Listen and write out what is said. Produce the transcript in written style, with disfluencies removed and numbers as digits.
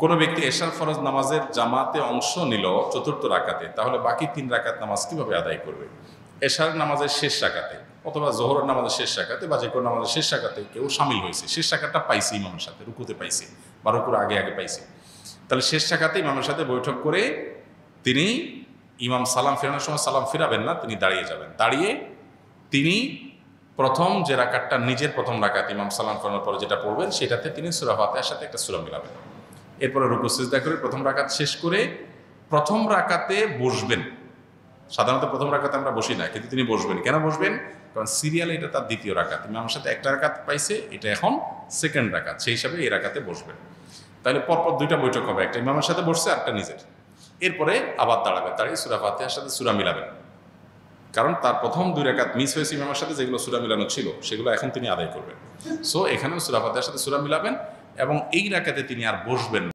কোনো ব্যক্তি এশার ফরজ নামাজের জামাতে অংশ নিল চতুর্থ রাকাতে, তাহলে বাকি 3 রাকাত নামাজ কিভাবে আদায় করবে? এশার নামাজের শেষ রাকাতে অথবা জোহরের নামাজের শেষ রাকাতে বা যে কোনো নামাজের শেষ রাকাতে কেউ সামিল হয়েছে, শেষ রাকাতটা পাইছে ইমামের সাথে, রুকুতে পাইছে বা রুকুর আগে আগে পাইছে, তাহলে শেষ রাকাতে ইমামের সাথে বৈঠক করে তিনি ইমাম সালাম ফেরানোর সময় সালাম ফিরাবেন না, তিনি দাঁড়িয়ে যাবেন। দাঁড়িয়ে তিনি প্রথম যে রাকাতটা নিজের প্রথম রাকাত ইমাম সালাম ফেরানোর পরে যেটা পড়বেন সেটাতে তিনি সূরা ফাতিহার সাথে একটা সূরা মিলাবেন। এরপরে রুকু সিজদা করে প্রথম রাকাত শেষ করে প্রথম রাকাতে বসবেন। সাধারণত প্রথম রাকাতে আমরা বসি না, কিন্তু তিনি বসবেন। কেন বসবেন? কারণ সিরিয়ালে এটা তার দ্বিতীয় রাকাত, ইমামের সাথে একটা রাকাত পাইছে, এটা এখন সেকেন্ড রাকাত, সেই হিসাবে এই রাকাতে বসবেন। তাহলে পরপর 2টা বৈঠক হবে, একটা ইমামের সাথে বসছে আর একটা নিজের। এরপরে আবার দাঁড়াবেন, দাঁড়িয়ে সূরা ফাতিহার সাথে সূরা মিলাবেন, কারণ তার প্রথম 2 রাকাত মিস হয়েছে ইমামের সাথে, যেগুলো সূরা মিলানো ছিল সেগুলো এখন তিনি আদায় করবেন। সো এখানেও সূরা ফাতিহার সাথে সূরা মিলাবেন এবং এই রাকাতে তিনি আর বসবেন।